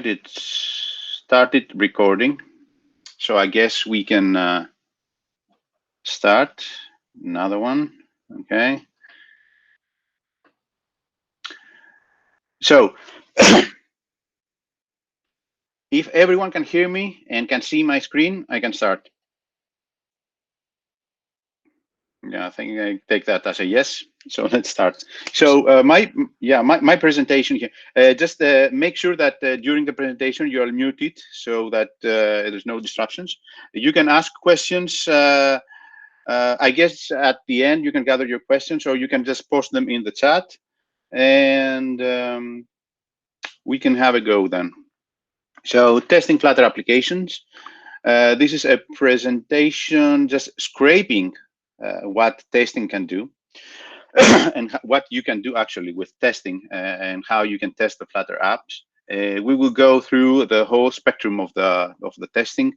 it started recording, so I guess we can start another one. Okay. So if everyone can hear me and can see my screen, I can start. Yeah, I think I take that as a yes. So let's start. So my presentation here. Just make sure that during the presentation you are muted so that there's no distractions. You can ask questions. I guess at the end you can gather your questions, or you can just post them in the chat, and we can have a go then. So testing Flutter applications. This is a presentation just scraping what testing can do and what you can do actually with testing and how you can test the Flutter apps. We will go through the whole spectrum of the testing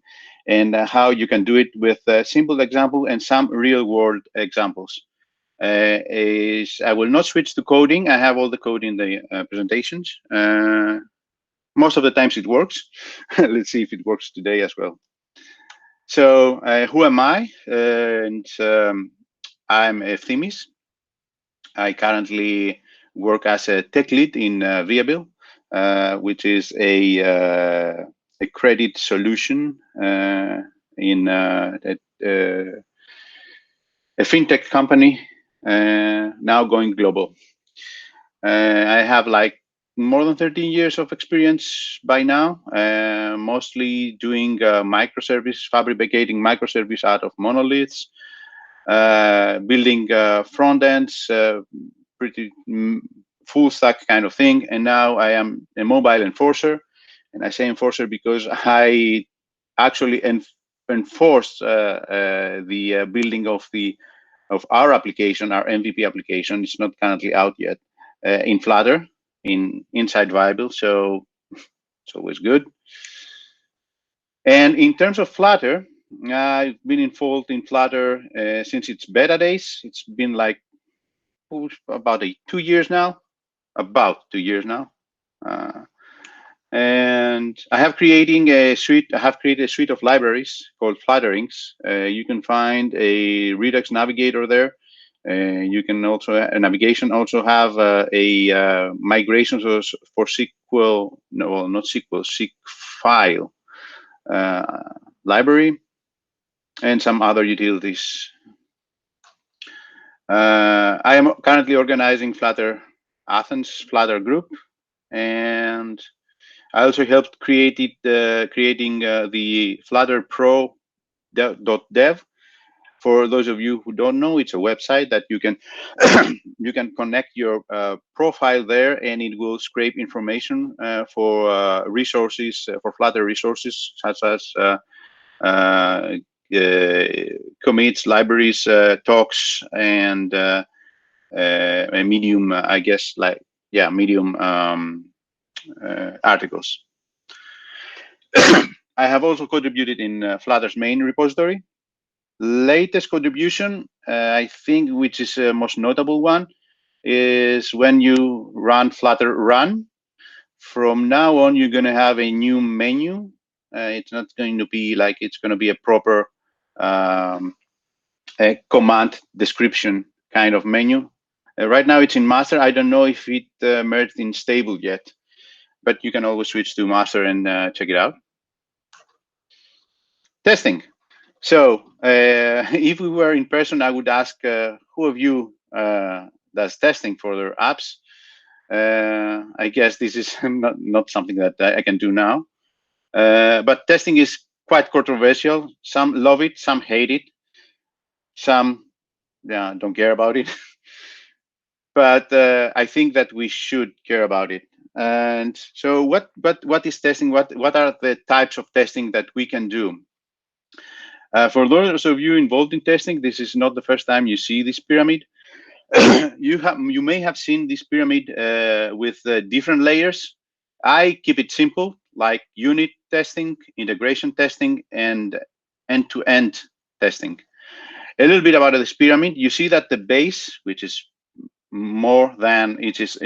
and how you can do it with a simple example and some real world examples. I will not switch to coding. I have all the code in the presentations. Most of the times it works. Let's see if it works today as well. So who am I? I'm Efthymis. I currently work as a tech lead in Viabil, which is a credit solution in a fintech company now going global. I have like more than 13 years of experience by now, mostly doing microservice, fabricating microservice out of monoliths, building front ends, pretty full stack kind of thing. And now I am a mobile enforcer. And I say enforcer because I actually enforced the building of our application, our MVP application. It's not currently out yet in Flutter, inside Viabil, so it's always good. And in terms of Flutter, I've been involved in Flutter since its beta days. It's been like about 2 years now, and I have created a suite of libraries called Flutterings. You can find a Redux navigator there. You can also navigation also have a migration for SQL, no, well, not SQL, SIG file library, and some other utilities. I am currently organizing Flutter Athens Flutter group, and I also helped creating the Flutter Pro.dev. For those of you who don't know, it's a website that you can you can connect your profile there, and it will scrape information for resources, for Flutter resources such as commits, libraries, talks, and Medium, I guess, Medium articles. I have also contributed in Flutter's main repository. Latest contribution, I think, which is the most notable one, is when you run Flutter run. From now on, you're going to have a new menu. It's not going to be like it's going to be a proper a command description kind of menu. Right now, it's in master. I don't know if it merged in stable yet, but you can always switch to master and check it out. Testing. So if we were in person, I would ask who of you does testing for their apps. I guess this is not something that I can do now. But testing is quite controversial. Some love it, some hate it, some don't care about it. But I think that we should care about it. And so what is testing? What are the types of testing that we can do? For those of you involved in testing, this is not the first time you see this pyramid. You may have seen this pyramid with different layers. I keep it simple, like unit testing, integration testing, and end-to-end testing. A little bit about this pyramid. You see that the base, which is more than it is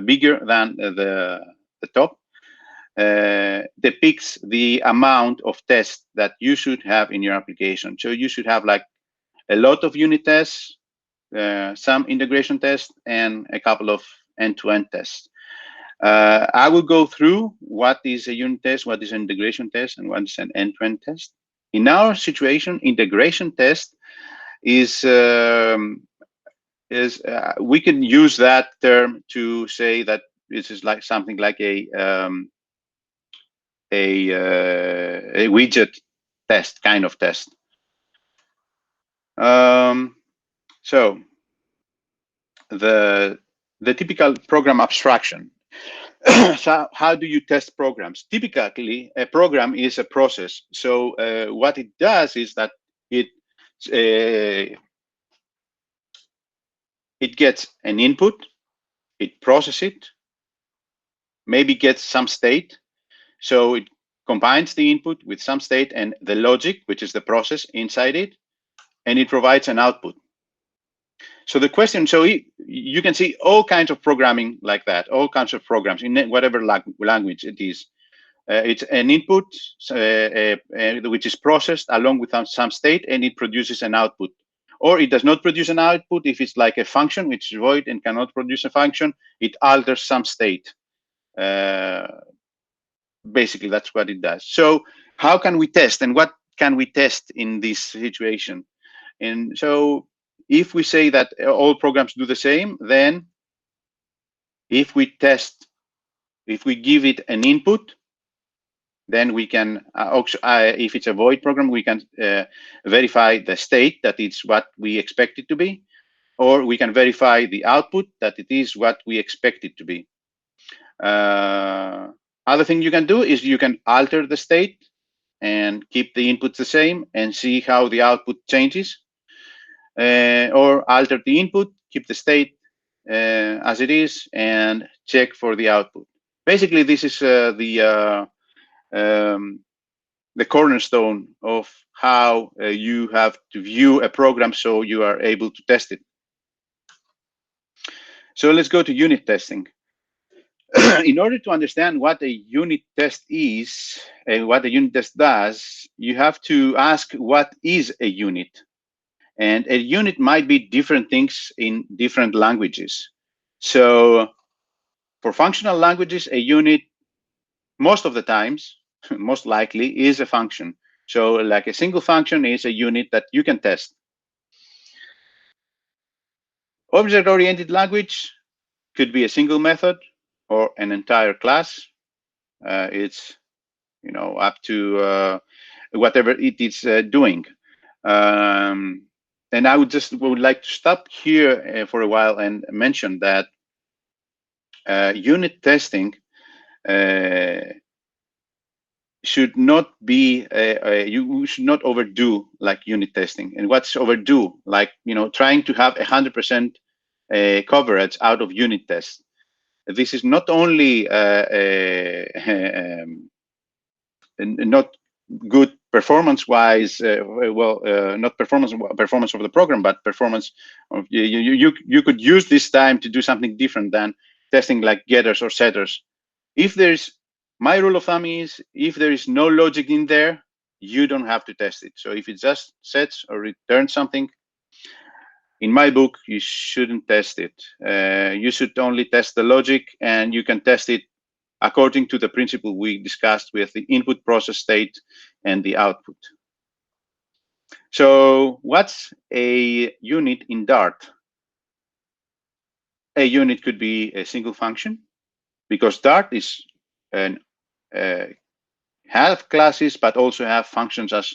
bigger than the top. depicts the amount of tests that you should have in your application. So you should have like a lot of unit tests, some integration tests, and a couple of end-to-end tests. I will go through what is a unit test, what is an integration test, and what is an end-to-end test. In our situation, integration test is we can use that term to say that this is like something like a widget test, kind of test. So the typical program abstraction. So how do you test programs? Typically, a program is a process. So what it does is that it gets an input, it processes it, maybe gets some state. So it combines the input with some state and the logic, which is the process inside it, and it provides an output. So the question, so you can see all kinds of programming like that, all kinds of programs in whatever language it is. It's an input which is processed along with some state, and it produces an output. Or it does not produce an output if it's like a function which is void and cannot produce a function. It alters some state. Basically, that's what it does. So how can we test, and what can we test in this situation? And so if we say that all programs do the same, then if we test, if we give it an input, then we can, if it's a void program, we can verify the state that it's what we expect it to be, or we can verify the output that it is what we expect it to be. Other thing you can do is you can alter the state and keep the inputs the same and see how the output changes, or alter the input, keep the state as it is, and check for the output. Basically, this is the cornerstone of how you have to view a program so you are able to test it. So let's go to unit testing. In order to understand what a unit test is and what a unit test does, you have to ask what is a unit. And a unit might be different things in different languages. So for functional languages, a unit, most of the times, most likely, is a function. So like a single function is a unit that you can test. Object-oriented language could be a single method or an entire class. It's up to whatever it is doing. And I would like to stop here for a while and mention that unit testing should not be you should not overdo like unit testing. And what's overdue? Like trying to have 100% coverage out of unit tests. This is not only not good performance-wise. Not performance of the program, but performance of you could use this time to do something different than testing like getters or setters. If there's my rule of thumb is if there is no logic in there, you don't have to test it. So if it just sets or returns something, in my book, you shouldn't test it. You should only test the logic, and you can test it according to the principle we discussed with the input, process, state, and the output. So what's a unit in Dart? A unit could be a single function, because Dart is have classes, but also have functions as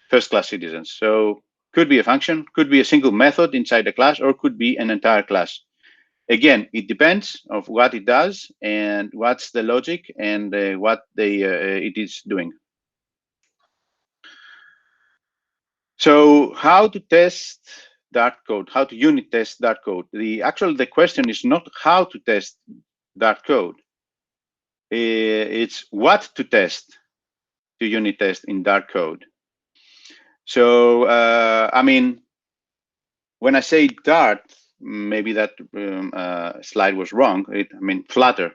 first-class citizens. So could be a function, could be a single method inside a class, or could be an entire class. Again, it depends of what it does and what's the logic and what it is doing. So how to test Dart code, how to unit test Dart code. The question is not how to test Dart code. It's what to test to unit test in Dart code. So, I mean, when I say Dart, maybe that slide was wrong. I mean Flutter.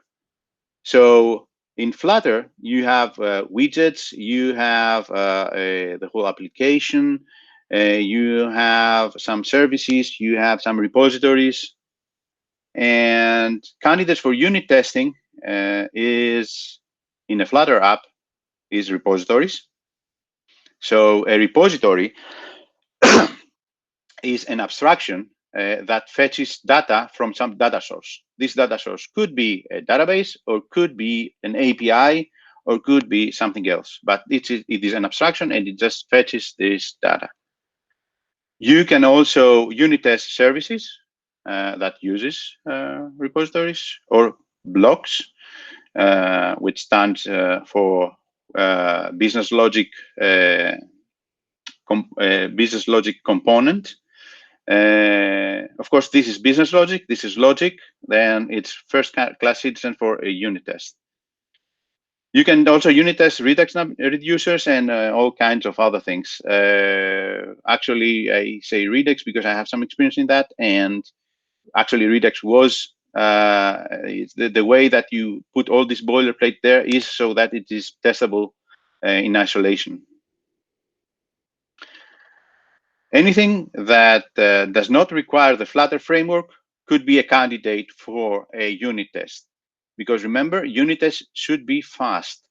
So In Flutter, you have widgets, you have the whole application, you have some services, you have some repositories, and candidates for unit testing is in a Flutter app is repositories. So a repository is an abstraction that fetches data from some data source. This data source could be a database, or could be an API, or could be something else. But it is an abstraction, and it just fetches this data. You can also unit test services that uses repositories, or blocks, which stands for business logic business logic component. Of course, this is business logic, this is logic, then it's first class citizen for a unit test. You can also unit test Redux reducers and all kinds of other things. Actually, I say Redux because I have some experience in that, and actually Redux was the way that you put all this boilerplate there is so that it is testable in isolation. Anything that does not require the Flutter framework could be a candidate for a unit test. Because remember, unit tests should be fast.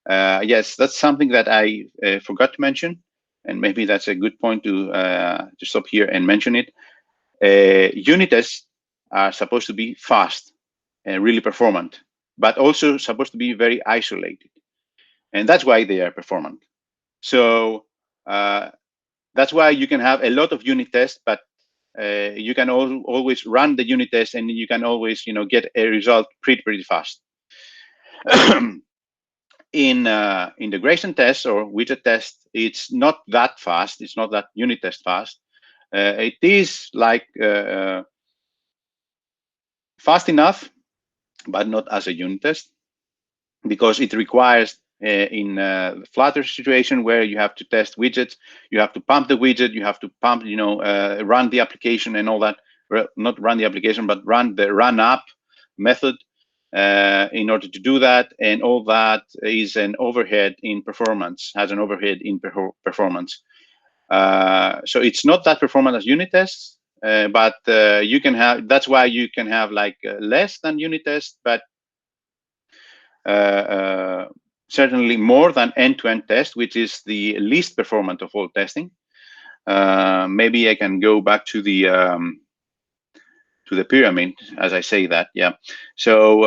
Yes, that's something that I forgot to mention, and maybe that's a good point to stop here and mention it. Unit tests are supposed to be fast and really performant, but also supposed to be very isolated. And that's why they are performant. So that's why you can have a lot of unit tests, but you can always run the unit test, and you can always, get a result pretty fast. In integration tests or widget tests, it's not that fast. It's not that unit test fast. It is like fast enough, but not as a unit test, because it requires in the Flutter situation where you have to test widgets, you have to pump the widget, you have to pump, run the application and all that. Not run the application, but run the run app method in order to do that. And all that is an overhead in performance, has an overhead in performance. So it's not that performant as unit tests, but you can have, that's why you can have like less than unit tests, but certainly more than end-to-end test, which is the least performant of all testing. Maybe I can go back to the pyramid as I say that. Yeah. So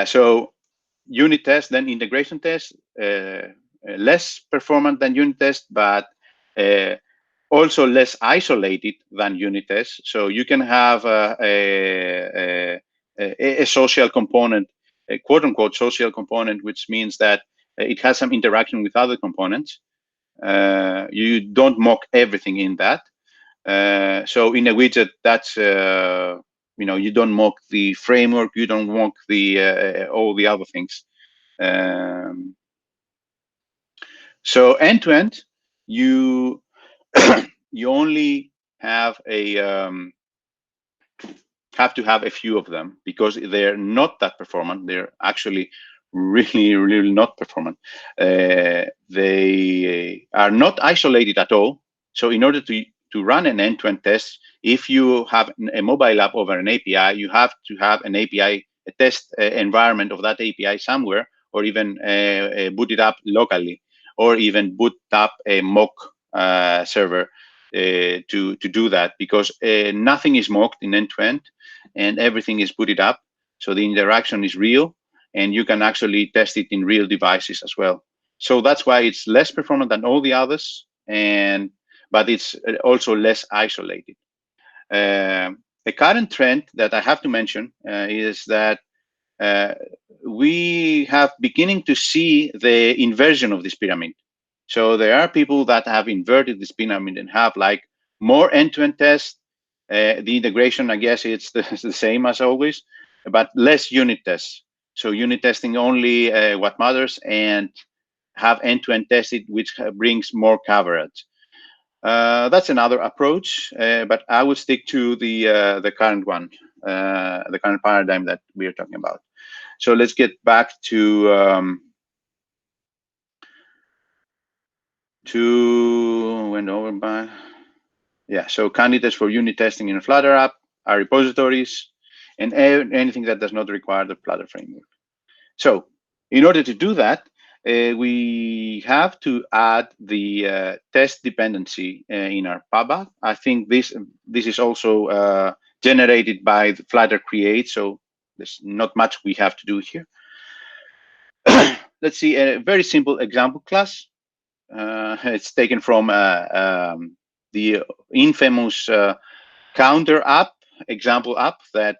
so unit test, then integration test, less performant than unit test, but also less isolated than unit test. So you can have a social component, a quote unquote social component, which means that it has some interaction with other components. You don't mock everything in that. So in a widget, that's you don't mock the framework, you don't mock the all the other things. So end to end, you you only have to have a few of them, because they're not that performant. They're actually really not performant. They are not isolated at all. So in order to run an end-to-end test, if you have a mobile app over an API, you have to have an API, a test environment of that API somewhere, or even boot it up locally, or even boot up a mock server to do that, because nothing is mocked in end-to-end, and everything is booted up. So the interaction is real, and you can actually test it in real devices as well. So that's why it's less performant than all the others, but it's also less isolated. A current trend that I have to mention is that we have beginning to see the inversion of this pyramid. So there are people that have inverted this pyramid and have like more end-to-end tests. The integration, I guess it's the same as always, but less unit tests. So unit testing only what matters, and have end-to-end tested, which brings more coverage. That's another approach, but I would stick to the current one, the current paradigm that we are talking about. So let's get back to went over by, yeah, so candidates for unit testing in a Flutter app are repositories and anything that does not require the Flutter framework. So in order to do that, we have to add the test dependency in our pub app. I think this is also generated by the Flutter create, so there's not much we have to do here. Let's see a very simple example class. It's taken from the infamous counter app, example app that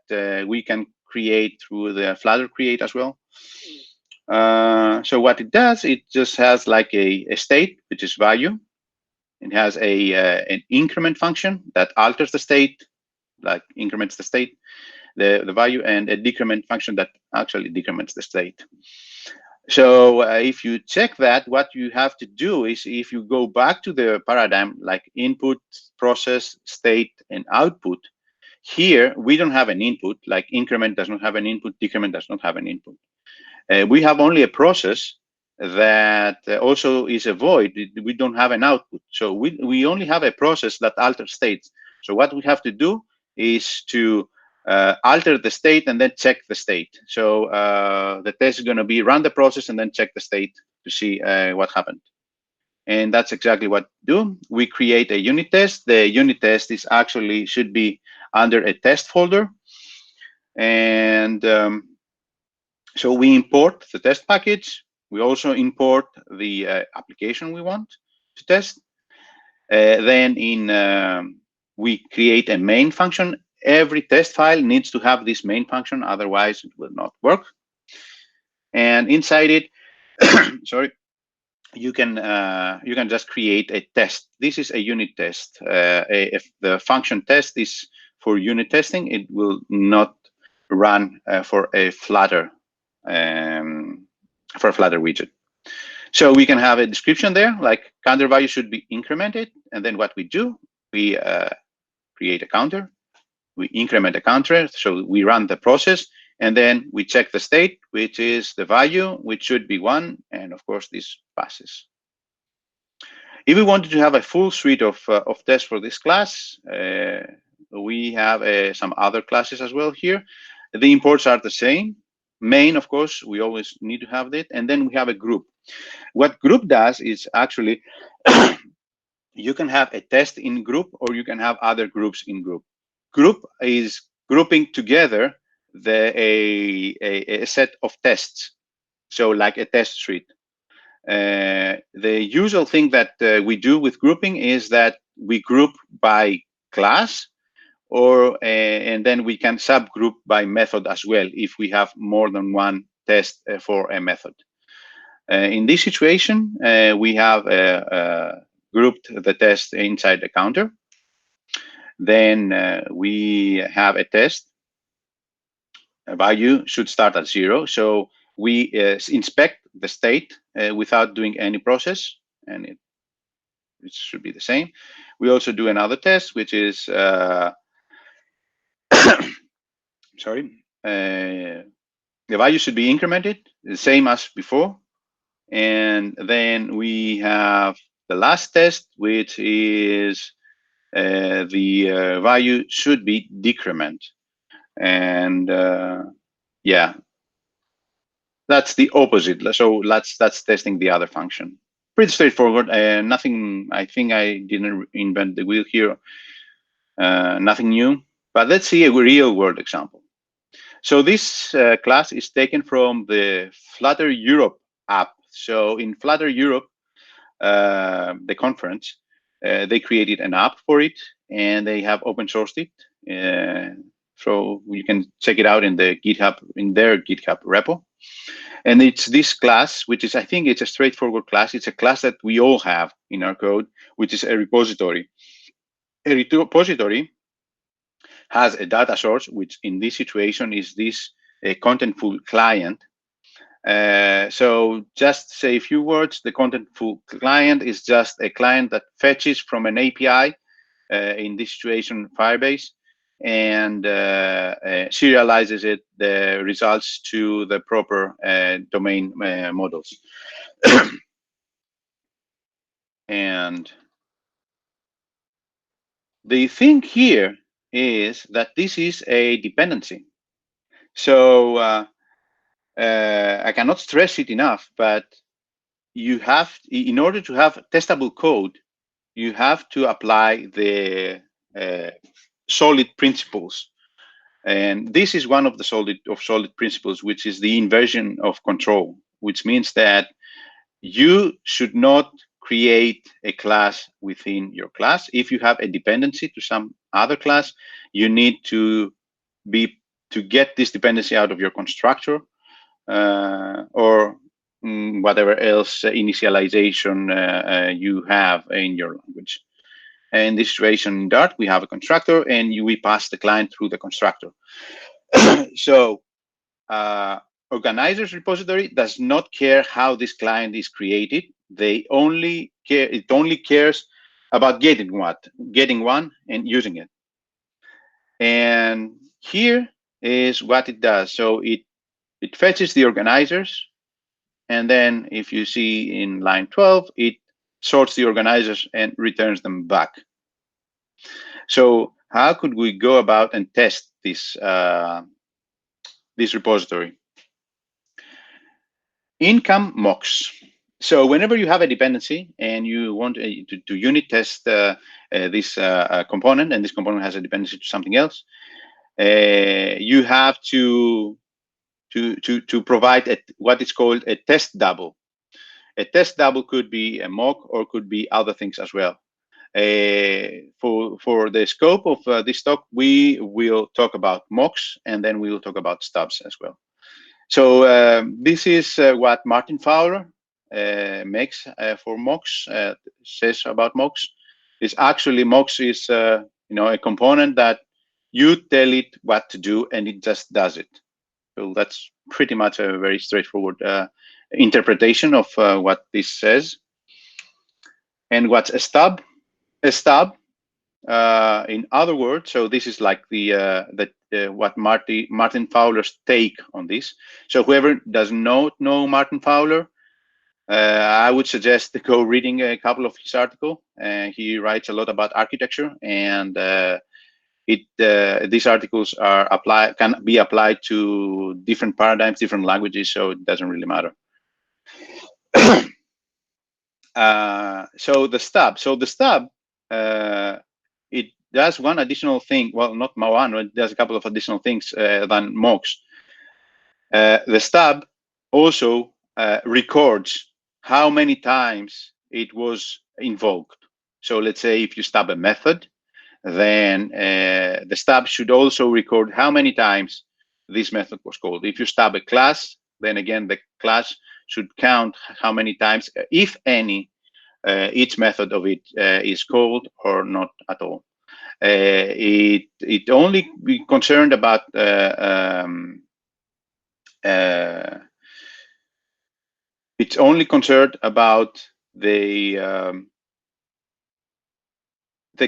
we can create through the Flutter create as well. So what it does, it just has like a state, which is value. It has an increment function that alters the state, like increments the state, the value, and a decrement function that actually decrements the state. So if you check that, what you have to do is, if you go back to the paradigm, like input, process, state, and output, here we don't have an input, like increment does not have an input, decrement does not have an input. We have only a process that also is a void. We don't have an output. So we only have a process that alters states. So what we have to do is to alter the state and then check the state. So the test is going to be run the process and then check the state to see what happened. And that's exactly what we do. We create a unit test. The unit test is actually should be under a test folder. And so we import the test package. We also import the application we want to test. Then we create a main function. Every test file needs to have this main function, otherwise it will not work. And inside it, sorry, you can just create a test. This is a unit test. If the function test is for unit testing, it will not run for a Flutter widget. So we can have a description there, like counter value should be incremented, and then what we do, we create a counter, we increment a counter, so we run the process, and then we check the state, which is the value, which should be 1, and of course this passes. If we wanted to have a full suite of tests for this class, we have some other classes as well here. The imports are the same. Main, of course, we always need to have that, and then we have a group. What group does is actually you can have a test in group, or you can have other groups in group. Group is grouping together a set of tests, so like a test suite. The usual thing that we do with grouping is that we group by class, or and then we can subgroup by method as well if we have more than one test for a method. In this situation, we have grouped the test inside the counter. Then we have a test. A value should start at 0. So we inspect the state without doing any process, and it should be the same. We also do another test, which is sorry, the value should be incremented, the same as before. And then we have the last test, which is the value should be decrement. And yeah, that's the opposite. So that's testing the other function. Pretty straightforward. Nothing, I think I didn't invent the wheel here. Nothing new. But let's see a real world example. So this class is taken from the Flutter Europe app. So in Flutter Europe, the conference, they created an app for it, and they have open sourced it. So you can check it out in the GitHub, in their GitHub repo. And it's this class, which is, I think it's a straightforward class. It's a class that we all have in our code, which is a repository. A repository has a data source, which in this situation is this contentful client. So just say a few words. The contentful client is just a client that fetches from an API, in this situation, Firebase, and serializes the results to the proper domain models. And the thing here is that this is a dependency. So I cannot stress it enough, but you have, in order to have testable code, you have to apply the solid principles. And this is one of the solid principles, which is the inversion of control, which means that you should not create a class within your class. If you have a dependency to some other class, you need to get this dependency out of your constructor or whatever else initialization you have in your language. In this situation in Dart, we have a constructor, and we pass the client through the constructor. So organizers repository does not care how this client is created. It only cares about getting one and using it. And here is what it does. So it fetches the organizers, and then if you see in line 12, it sorts the organizers and returns them back. So how could we go about and test this this repository? Income mocks. So whenever you have a dependency and you want to unit test this component, and this component has a dependency to something else, you have to provide what is called a test double. A test double could be a mock or could be other things as well. For the scope of this talk, we will talk about mocks, and then we will talk about stubs as well. So this is what Martin Fowler makes for mocks, says about mocks. Is actually mocks is a component that you tell it what to do and it just does it. So that's pretty much a very straightforward interpretation of what this says. And what's a stub? A stub, in other words, so this is like what Martin Fowler's take on this. So whoever does not know Martin Fowler, I would suggest to go reading a couple of his articles. He writes a lot about architecture, and these articles can be applied to different paradigms, different languages, so it doesn't really matter. So the stub, it does one additional thing. Well, not one, it does a couple of additional things than mocks. The stub also records how many times it was invoked. So let's say if you stub a method, then the stub should also record how many times this method was called. If you stub a class, then again, the class should count how many times, if any, each method of it is called or not at all. It only be concerned about it's only concerned about the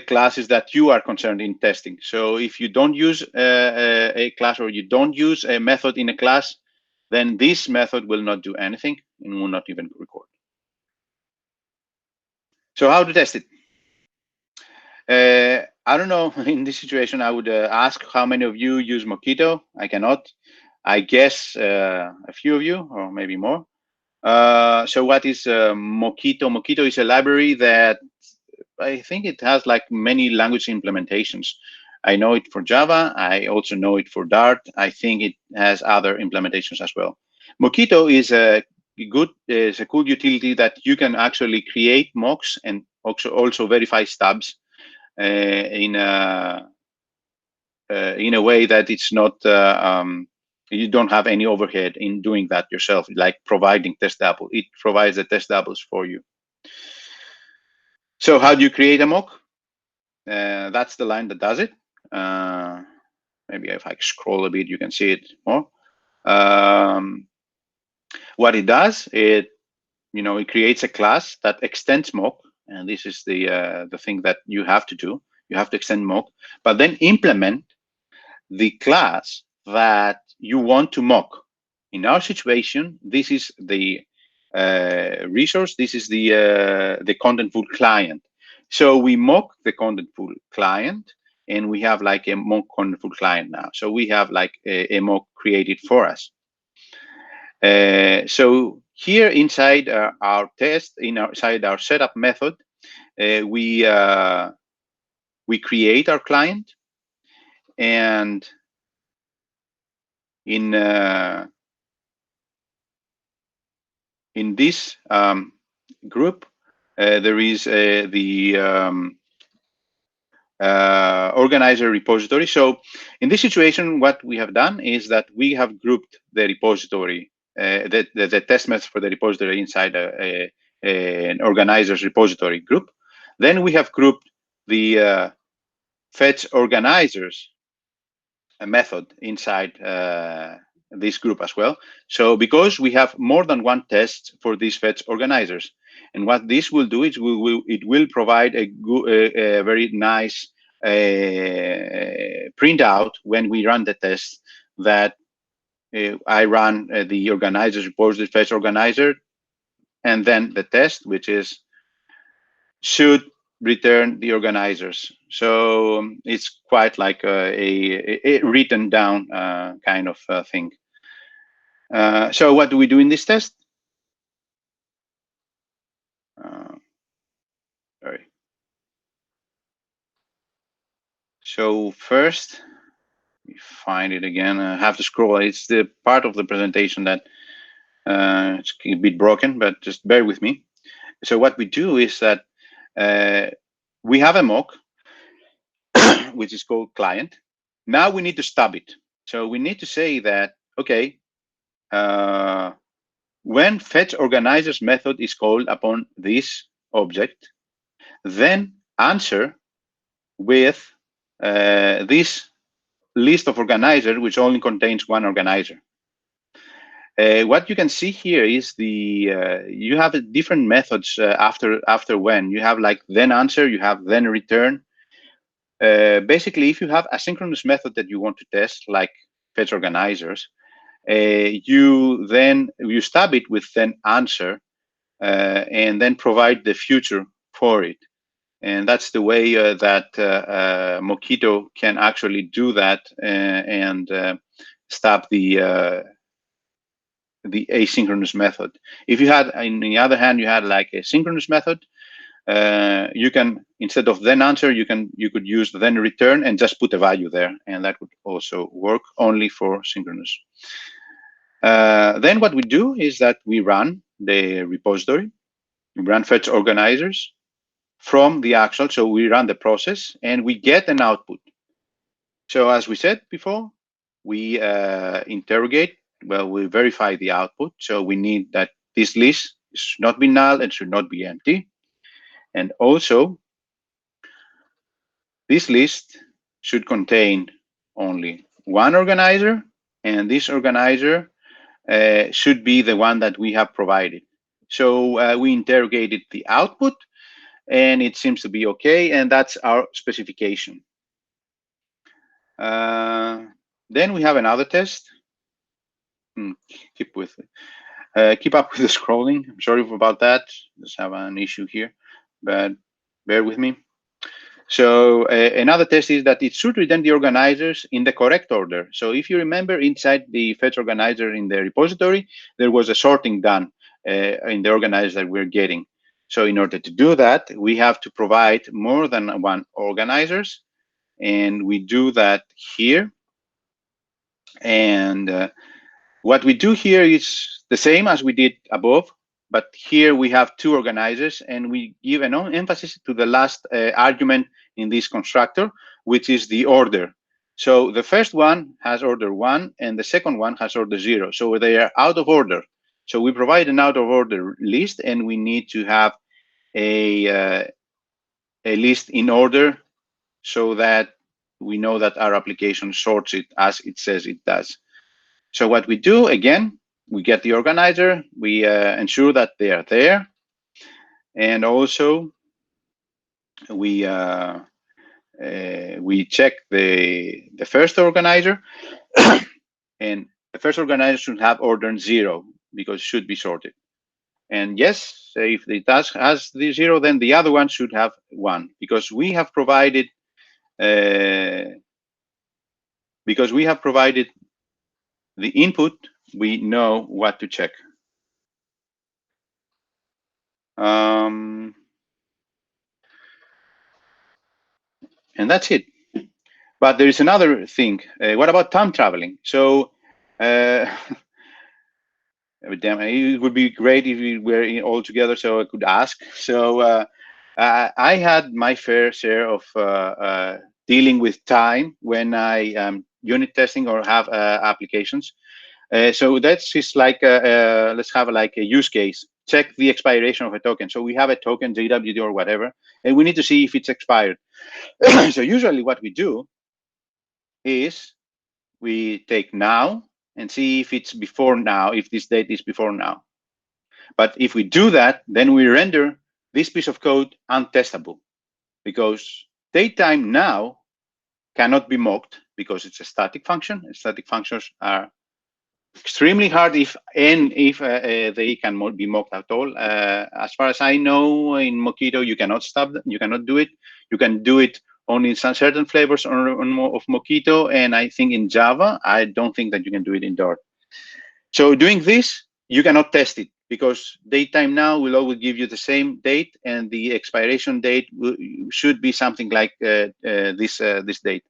classes that you are concerned in testing. So if you don't use a class or you don't use a method in a class, then this method will not do anything and will not even record. So how to test it? I don't know. In this situation, I would ask how many of you use Mockito. I cannot. I guess a few of you, or maybe more. So what is Mockito? Mockito is a library that I think it has like many language implementations. I know it for Java. I also know it for Dart. I think it has other implementations as well. Mockito is a cool utility that you can actually create mocks and also verify stubs in a way that it's not you don't have any overhead in doing that yourself, like providing test double. It provides the test doubles for you. So how do you create a mock? That's the line that does it. Maybe if I scroll a bit, you can see it more. What it does, it creates a class that extends mock, and this is the thing that you have to do. You have to extend mock, but then implement the class that you want to mock. In our situation, this is the resource. This is the Contentful client. So we mock the Contentful client, and we have like a mock Contentful client now. So we have like a mock created for us. So here inside our test, inside our setup method, we create our client, and in this group, there is the organizer repository. So in this situation, what we have done is that we have grouped the repository, the test method for the repository inside an organizer's repository group. Then we have grouped the fetch organizers method inside this group as well. So because we have more than one test for these fetch organizers, and what this will do is it will provide a very nice printout when we run the test that I run the organizers repository fetch organizer, and then the test, which is should return the organizers. So it's quite like a written down kind of thing. So what do we do in this test? Sorry. So first, we find it again. I have to scroll. It's the part of the presentation that it's a bit broken, but just bear with me. So what we do is that we have a mock, which is called client. Now we need to stub it. So we need to say that, okay, when fetch organizers method is called upon this object, then answer with this list of organizers, which only contains one organizer. What you can see here is the you have different methods after when. You have like then answer, you have then return. Basically, if you have a synchronous method that you want to test, like fetch organizers, you stub it with then answer, and then provide the future for it. And that's the way that Mockito can actually do that and stop the asynchronous method. If you had, on the other hand, you had like a synchronous method, you can, instead of then answer, you could use then return and just put a value there, and that would also work only for synchronous. Then what we do is that we run the repository, we run fetch organizers from the actual, so we run the process and we get an output. So as we said before, we interrogate, well, we verify the output. So we need that this list should not be null and should not be empty. And also, this list should contain only one organizer, and this organizer should be the one that we have provided. So we interrogated the output, and it seems to be okay, and that's our specification. Then we have another test. Keep up with the scrolling. I'm sorry about that. Just have an issue here, but bear with me. So another test is that it should return the organizers in the correct order. So if you remember, inside the fetch organizer in the repository, there was a sorting done in the organizers that we're getting. So in order to do that, we have to provide more than one organizers, and we do that here. And what we do here is the same as we did above, but here we have two organizers, and we give an emphasis to the last argument in this constructor, which is the order. So the first one has order 1, and the second one has order 0. So they are out of order. So we provide an out of order list, and we need to have a list in order so that we know that our application sorts it as it says it does. So what we do, again, we get the organizer, we ensure that they are there, and also we we check the first organizer, and the first organizer should have order 0 because it should be sorted. And yes, if the task has the 0, then the other one should have 1 because we have provided the input. We know what to check. And that's it. But there is another thing. What about time traveling? So it would be great if we were all together so I could ask. So I had my fair share of dealing with time when I am unit testing or have applications. So that's just like let's have like a use case. Check the expiration of a token. So we have a token, JWT or whatever, and we need to see if it's expired. So usually what we do is we take now and see if it's before now, if this date is before now. But if we do that, then we render this piece of code untestable because datetime now cannot be mocked because it's a static function. Static functions are extremely hard if they can be mocked at all. As far as I know, in Mockito, you cannot stop them. You cannot do it. You can do it only in some certain flavors of Mockito, and I think in Java, I don't think that you can do it in Dart. So doing this, you cannot test it because datetime now will always give you the same date, and the expiration date should be something like this date.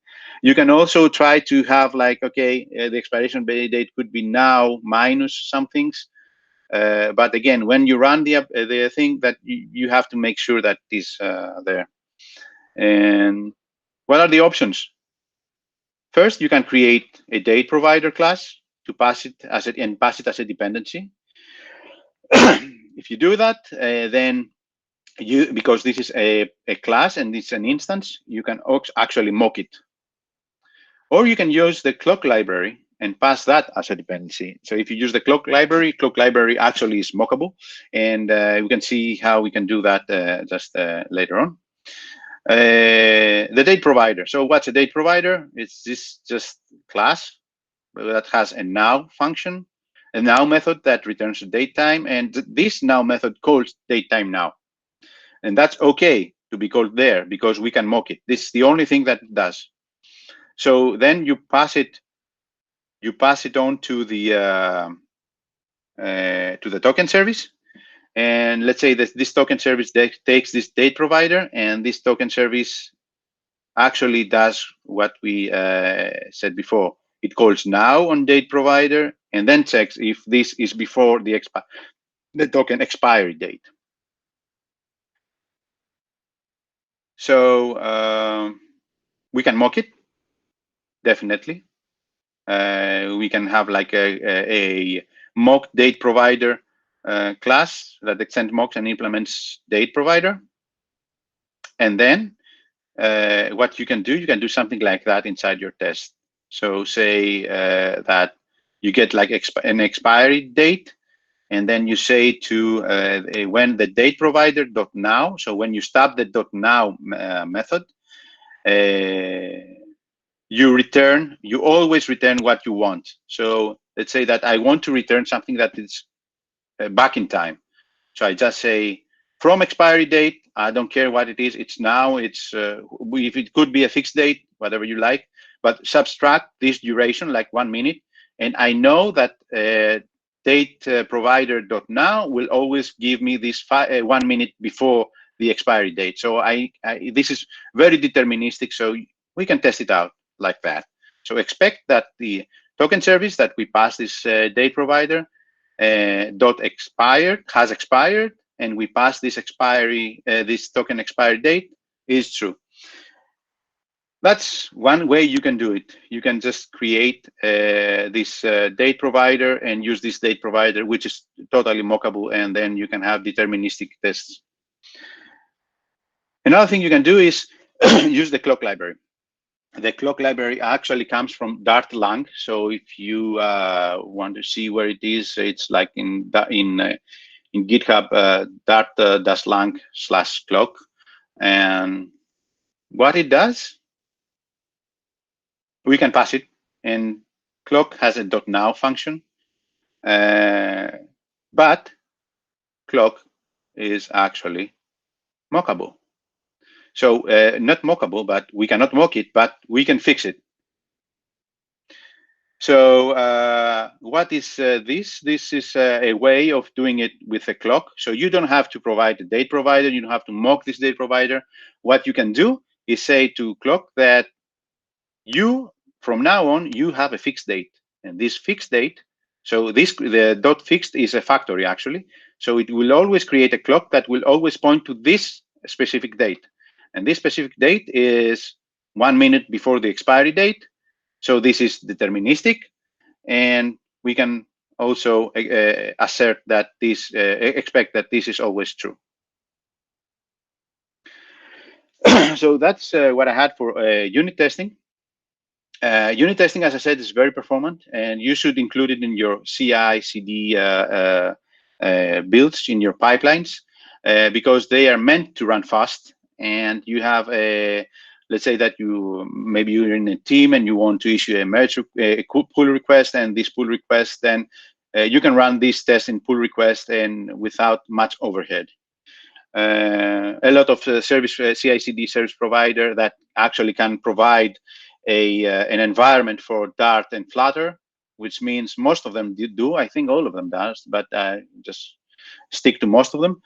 You can also try to have like, okay, the expiration date could be now minus some things. But again, when you run the thing, that you have to make sure that is there. And what are the options? First, you can create a date provider class to pass it as a dependency. If you do that, then because this is a class and it's an instance, you can actually mock it. Or you can use the clock library and pass that as a dependency. So if you use the clock library actually is mockable, and we can see how we can do that just later on. The date provider. So what's a date provider? It's this just class that has a now function, a now method that returns the date time, and this now method calls datetime now. And that's okay to be called there because we can mock it. This is the only thing that it does. So then you pass it on to the token service. And let's say that this token service takes this date provider, and this token service actually does what we said before. It calls now on date provider and then checks if this is before the token expiry date. So we can mock it, definitely. We can have like a mock date provider class that extends mocks and implements date provider. And then what you can do something like that inside your test. So say that you get like an expiry date, and then you say to when the date provider .now, so when you stop the .now method, you always return what you want. So let's say that I want to return something that is back in time. So I just say from expiry date, I don't care what it is, it's now, it's if it could be a fixed date, whatever you like, but subtract this duration, like 1 minute, and I know that date provider .now will always give me this 1 minute before the expiry date. So this is very deterministic, so we can test it out like that. So expect that the token service that we pass this date provider .expired has expired, and we pass this this token expiry date is true. That's one way you can do it. You can just create this date provider and use this date provider, which is totally mockable, and then you can have deterministic tests. Another thing you can do is use the clock library. The clock library actually comes from Dart lang. So if you want to see where it is, it's like in GitHub, Dart-lang/clock. And what it does, we can pass it, and clock has a .now function, but clock is actually mockable. So not mockable, but we cannot mock it, but we can fix it. So what is this? This is a way of doing it with a clock. So you don't have to provide a date provider. You don't have to mock this date provider. What you can do is say to clock that you, from now on, you have a fixed date. And this fixed date, so the dot fixed is a factory actually. So it will always create a clock that will always point to this specific date. And this specific date is 1 minute before the expiry date. So this is deterministic, and we can also assert that this, expect that this is always true. So that's what I had for unit testing. Unit testing, as I said, is very performant, and you should include it in your CI/CD builds in your pipelines because they are meant to run fast. And you have a, let's say that maybe you're in a team and you want to issue a merge pull request, and this pull request, then you can run this test in pull request and without much overhead. A lot of service CI/CD service provider that actually can provide an environment for Dart and Flutter, which means most of them do. I think all of them does, but just stick to most of them.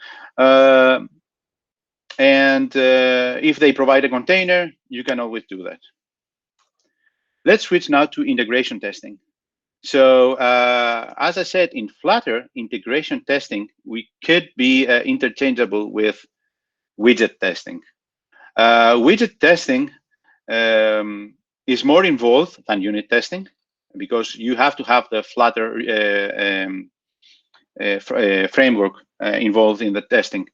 And if they provide a container, you can always do that. Let's switch now to integration testing. So as I said, in Flutter, integration testing, we could be interchangeable with widget testing. Widget testing is more involved than unit testing because you have to have the Flutter framework involved in the testing.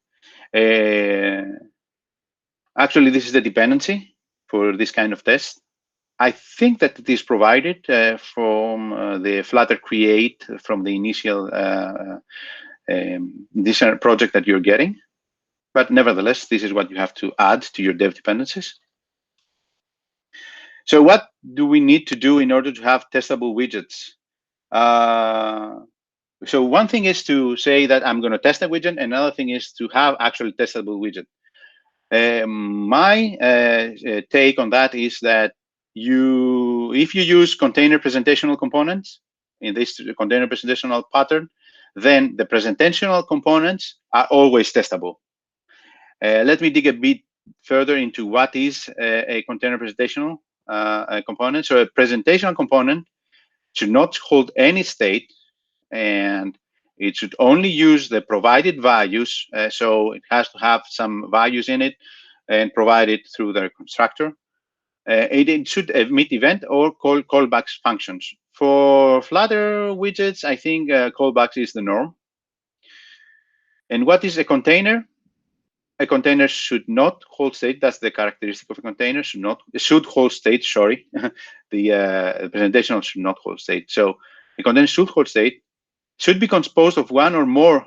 Actually, this is the dependency for this kind of test. I think that it is provided from the Flutter create from the initial this project that you're getting. But nevertheless, this is what you have to add to your dev dependencies. So what do we need to do in order to have testable widgets? So one thing is to say that I'm going to test a widget. Another thing is to have actually testable widget. My take on that is that if you use container presentational components in this container presentational pattern, then the presentational components are always testable. Let me dig a bit further into what is a container presentational component. So a presentational component should not hold any state, and it should only use the provided values. So it has to have some values in it and provide it through the constructor. It should emit event or callbacks functions. For Flutter widgets, I think callbacks is the norm. And what is a container? A container should not hold state. That's the characteristic of a container. Should hold state. Sorry, the presentational should not hold state. So a container should hold state. Should be composed of one or more,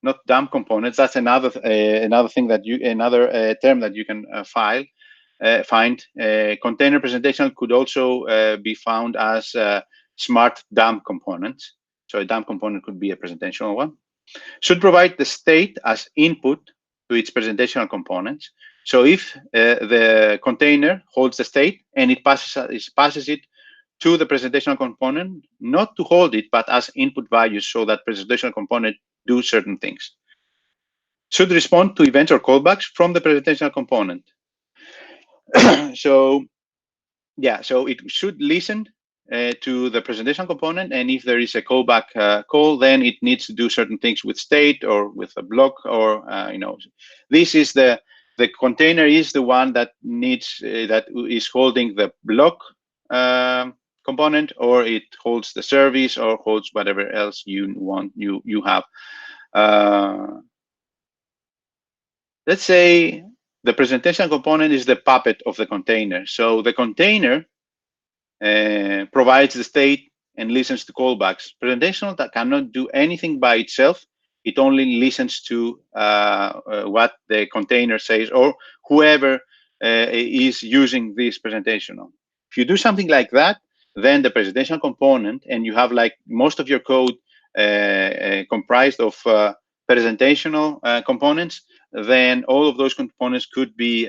not dump components. That's another thing that another term that you can find. Container presentation could also be found as smart dump components. So a dump component could be a presentational one. Should provide the state as input to its presentational components. So if the container holds the state and it passes it to the presentational component, not to hold it, but as input values so that presentational component do certain things. Should respond to events or callbacks from the presentational component. So yeah, so it should listen to the presentation component, and if there is a callback call, then it needs to do certain things with state or with a block, or this is the container is the one that needs that is holding the block component, or it holds the service, or holds whatever else you want you have. Let's say the presentation component is the puppet of the container. So the container provides the state and listens to callbacks. Presentational that cannot do anything by itself. It only listens to what the container says, or whoever is using this presentational. If you do something like that, then the presentational component, and you have like most of your code comprised of presentational components, then all of those components could be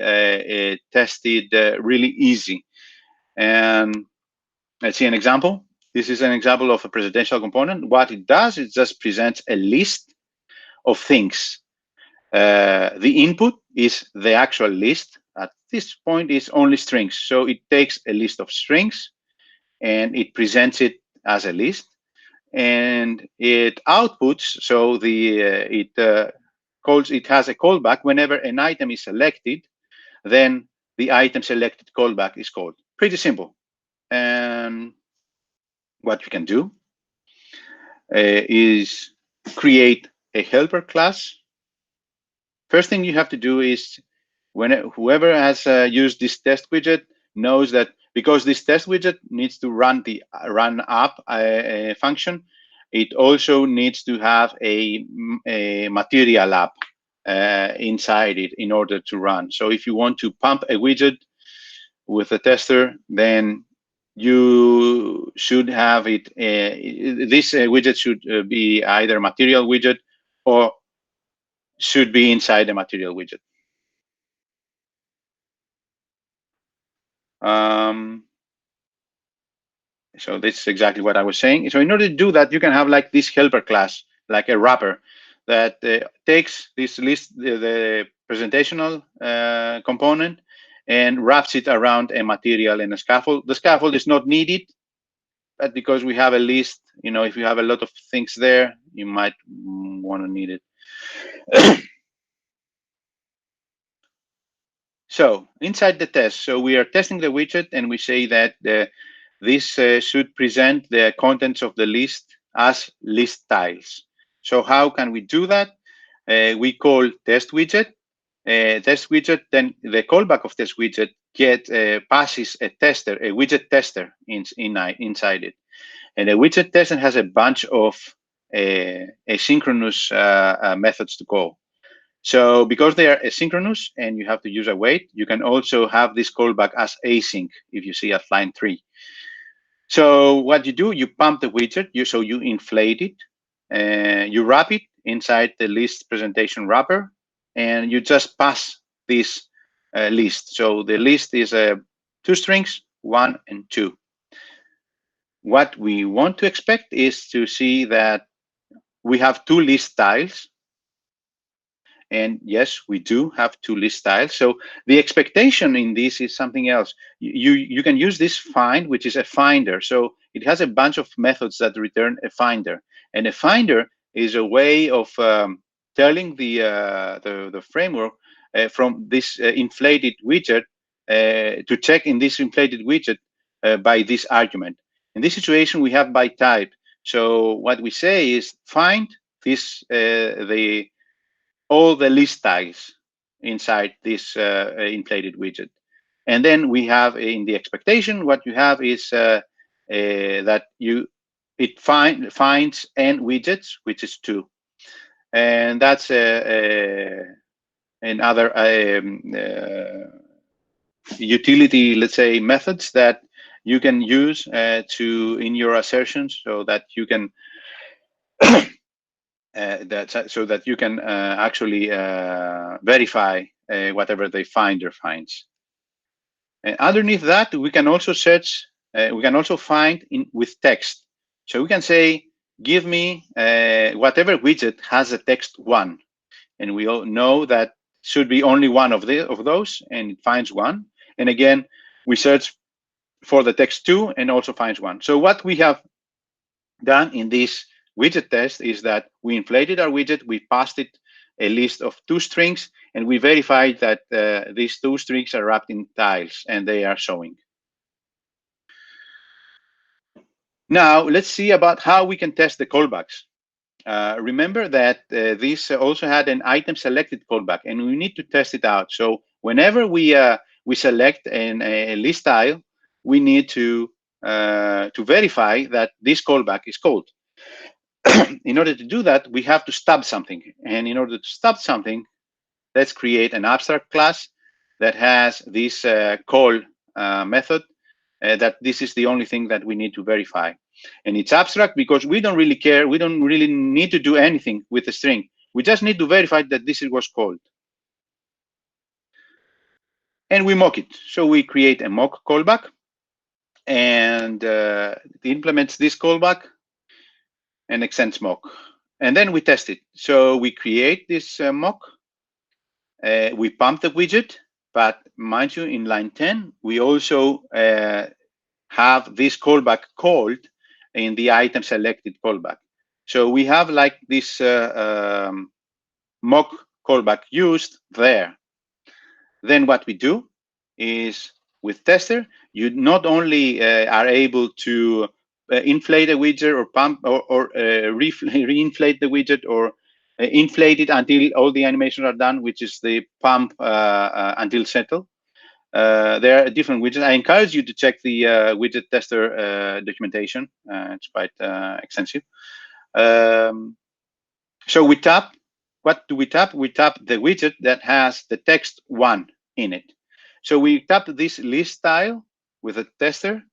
tested really easy. And let's see an example. This is an example of a presentational component. What it does, it just presents a list of things. The input is the actual list. At this point, is only strings. So it takes a list of strings and it presents it as a list, and it outputs. So it has a callback whenever an item is selected. Then the item selected callback is called. Pretty simple. And what you can do is create a helper class. First thing you have to do is, whoever has used this test widget knows that because this test widget needs to run the run up function, it also needs to have a material app inside it in order to run. So if you want to pump a widget with a tester, then you should have it. This widget should be either material widget or should be inside the material widget. So this is exactly what I was saying. So in order to do that, you can have like this helper class, like a wrapper that takes this list, the presentational component, and wraps it around a material and a scaffold. The scaffold is not needed, but because we have a list, if you have a lot of things there, you might want to need it. So inside the test, so we are testing the widget, and we say that this should present the contents of the list as list tiles. So how can we do that? We call test widget. Test widget, then the callback of test widget passes a tester, a widget tester inside it. And the widget tester has a bunch of asynchronous methods to call. So because they are asynchronous and you have to use a wait, you can also have this callback as async if you see at line 3. So what you do, you pump the widget, so you inflate it, you wrap it inside the list presentation wrapper, and you just pass this list. So the list is 2 strings, 1 and 2. What we want to expect is to see that we have 2 list tiles. And yes, we do have 2 list styles. So the expectation in this is something else. You can use this find, which is a finder. So it has a bunch of methods that return a finder. And a finder is a way of telling the framework from this inflated widget to check in this inflated widget by this argument. In this situation, we have by type. So what we say is find this all the list tags inside this inflated widget. And then we have in the expectation, what you have is that it finds n widgets, which is 2. And that's another utility, let's say, methods that you can use in your assertions, so that you can so that you can actually verify whatever the finder finds. And underneath that, we can also search. We can also find with text. So we can say, give me whatever widget has a text 1, and we all know that should be only one of those, and it finds 1. And again, we search for the text 2 and also finds 1. So what we have done in this widget test is that we inflated our widget, we passed it a list of 2 strings, and we verified that these 2 strings are wrapped in tiles and they are showing. Now let's see about how we can test the callbacks. Remember that this also had an item selected callback, and we need to test it out. So whenever we select a list tile, we need to verify that this callback is called. In order to do that, we have to stub something. And in order to stub something, let's create an abstract class that has this call method, that this is the only thing that we need to verify. And it's abstract because we don't really care. We don't really need to do anything with the string. We just need to verify that this was called. And we mock it. So we create a mock callback, and it implements this callback and extends mock. And then we test it. So we create this mock. We pump the widget, but mind you, in line 10, we also have this callback called in the item selected callback. So we have like this mock callback used there. Then what we do is, with tester, you not only are able to inflate a widget or pump or re-inflate the widget or inflate it until all the animations are done, which is the pump until settle. There are different widgets. I encourage you to check the widget tester documentation. It's quite extensive. So we tap. What do we tap? We tap the widget that has the text 1 in it. So we tap this list style with a tester.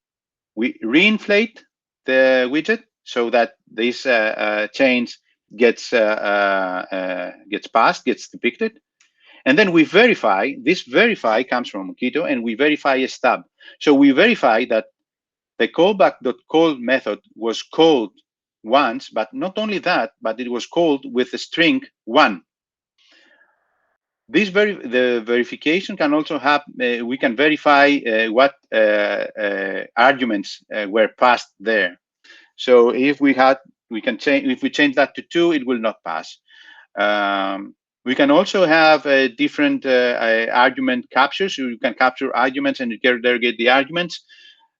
We reinflate the widget so that this change gets passed, gets depicted. And then we verify. This verify comes from Mockito, and we verify a stub. So we verify that the callback.call method was called once, but not only that, but it was called with the string 1. The verification can also have, we can verify what arguments were passed there. So if we can change, if we change that to 2, it will not pass. We can also have different argument captures. You can capture arguments and you can derogate the arguments.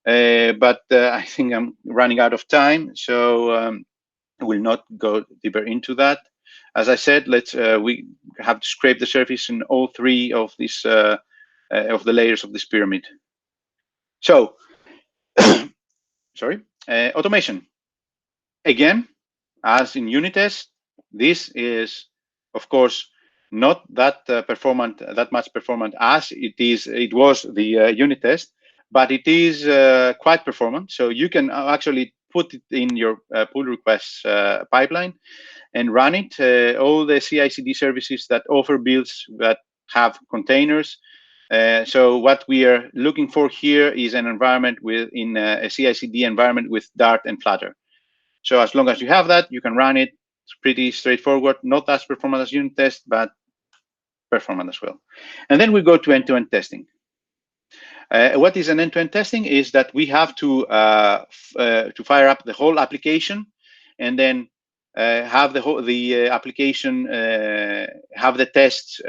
But I think I'm running out of time, so I will not go deeper into that. As I said, we have to scrape the surface in all 3 of these of the layers of this pyramid. So, sorry, automation. Again, as in unit test, this is, of course, not that much performant as it was the unit test, but it is quite performant. So you can actually put it in your pull requests pipeline and run it. All the CI/CD services that offer builds that have containers. So what we are looking for here is an environment in a CI/CD environment with Dart and Flutter. So as long as you have that, you can run it. It's pretty straightforward, not as performant as unit test, but performant as well. And then we go to end-to-end testing. What is an end-to-end testing is that we have to fire up the whole application, and then have the application have the tests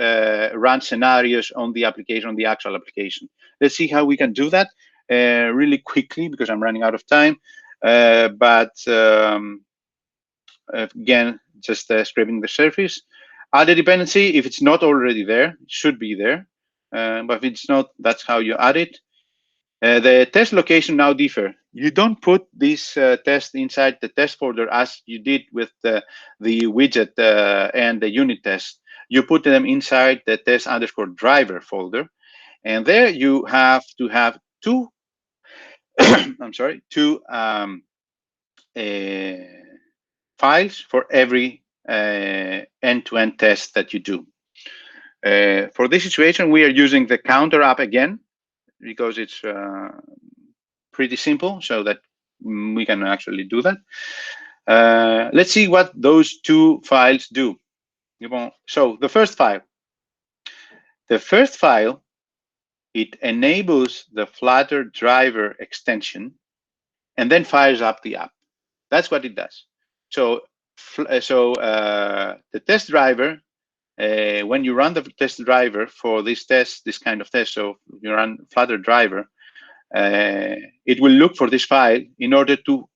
run scenarios on the application, on the actual application. Let's see how we can do that really quickly because I'm running out of time. Again, just scraping the surface. Add a dependency if it's not already there. It should be there, but if it's not, that's how you add it. The test location now differ. You don't put this test inside the test folder as you did with the widget and the unit test. You put them inside the test_driver folder, and there you have to have 2 I'm sorry, 2 files for every end-to-end test that you do. For this situation, we are using the counter app again because it's pretty simple, so that we can actually do that. Let's see what those 2 files do. So the first file, it enables the Flutter driver extension and then fires up the app. That's what it does. So the test driver, when you run the test driver for this kind of test, so you run Flutter driver, it will look for this file in order to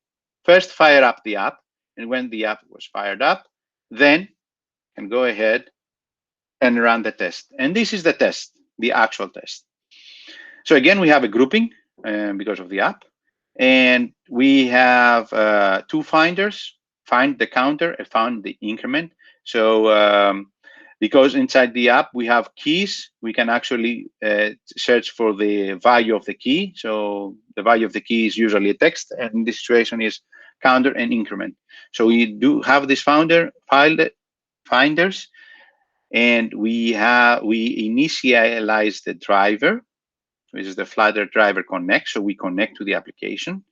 first fire up the app. And when the app was fired up, then can go ahead and run the test. And this is the test, the actual test. So again, we have a grouping because of the app. And we have 2 finders, find the counter and find the increment. So because inside the app we have keys. We can actually search for the value of the key. So the value of the key is usually a text, and in this situation is counter and increment. So we do have this finders, and we initialize the driver, which is the Flutter driver connect. So we connect to the application,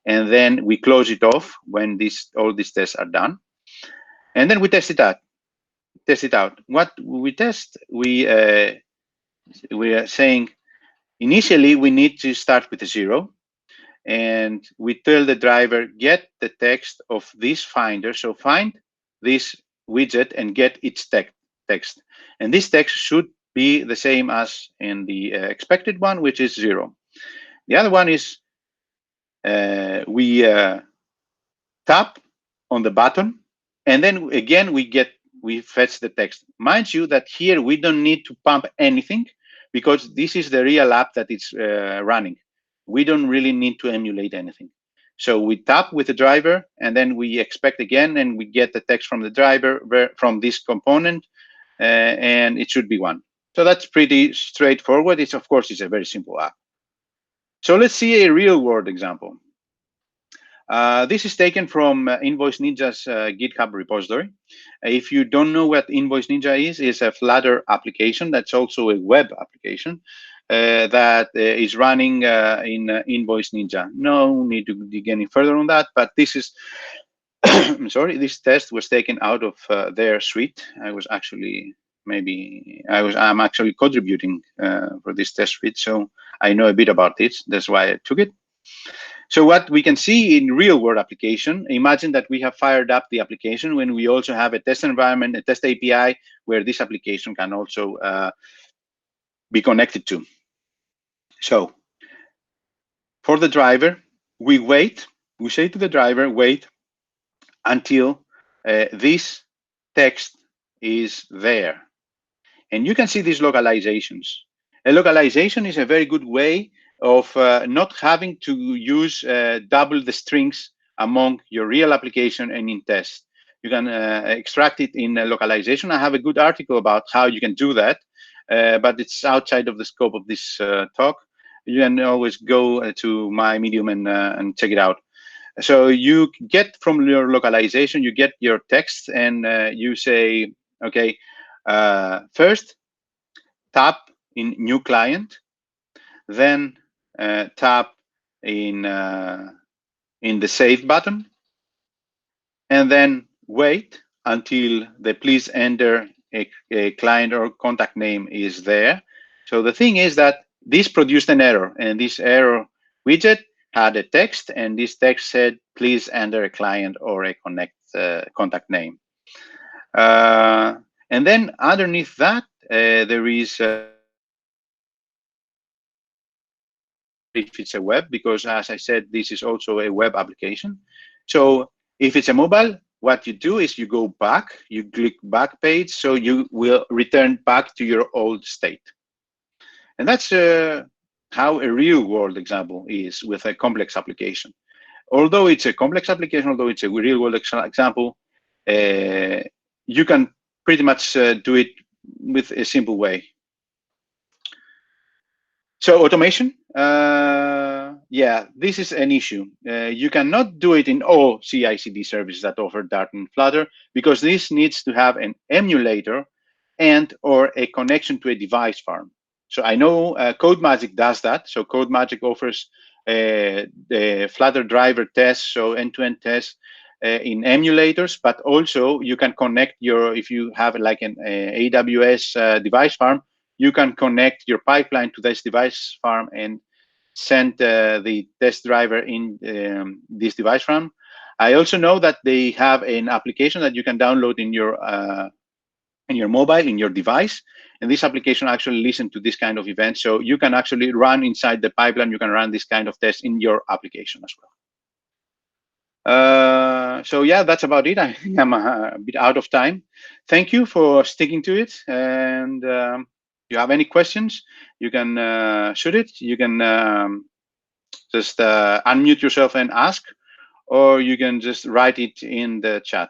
and then we close it off when all these tests are done, and then we test it out. What we test, we are saying initially we need to start with a 0, and we tell the driver, get the text of this finder. So find this widget and get its text, and this text should be the same as in the expected one, which is 0. The other one is we tap on the button, and then again we fetch the text. Mind you that here we don't need to pump anything, because this is the real app that it's running. We don't really need to emulate anything. So we tap with the driver, and then we expect again, and we get the text from the driver from this component, and it should be 1. So that's pretty straightforward. Of course, it's a very simple app. So let's see a real world example. This is taken from Invoice Ninja's GitHub repository. If you don't know what Invoice Ninja is, it's a Flutter application that's also a web application that is running in Invoice Ninja. No need to dig any further on that, but this is, I'm sorry, this test was taken out of their suite. I'm actually contributing for this test suite, so I know a bit about it. That's why I took it. So what we can see in real world application, imagine that we have fired up the application when we also have a test environment, a test API, where this application can also be connected to. So for the driver, we say to the driver, wait until this text is there. And you can see these localizations. A localization is a very good way of not having to use double the strings among your real application and in test. You can extract it in a localization. I have a good article about how you can do that, but it's outside of the scope of this talk. You can always go to my Medium and check it out. So you get from your localization, you get your text, and you say, okay, first tap in new client, then tap in the save button, and then wait until the please enter a client or contact name is there. So the thing is that this produced an error, and this error widget had a text, and this text said, please enter a client or a contact name. And then underneath that, there is if it's a web, because as I said, this is also a web application. So if it's a mobile, what you do is you go back, you click back page, so you will return back to your old state. And that's how a real world example is with a complex application. Although it's a complex application, although it's a real world example, you can pretty much do it with a simple way. So automation, yeah, this is an issue. You cannot do it in all CI/CD services that offer Dart and Flutter, because this needs to have an emulator and or a connection to a device farm. So I know CodeMagic does that. So CodeMagic offers the Flutter driver tests, so end-to-end tests in emulators, but also you can connect if you have like an AWS device farm, you can connect your pipeline to this device farm and send the test driver in this device farm. I also know that they have an application that you can download in your mobile, in your device, and this application actually listens to this kind of events. So you can actually run inside the pipeline, you can run this kind of test in your application as well. So yeah, that's about it. I think I'm a bit out of time. Thank you for sticking to it. And if you have any questions, you can shoot it. You can just unmute yourself and ask, or you can just write it in the chat.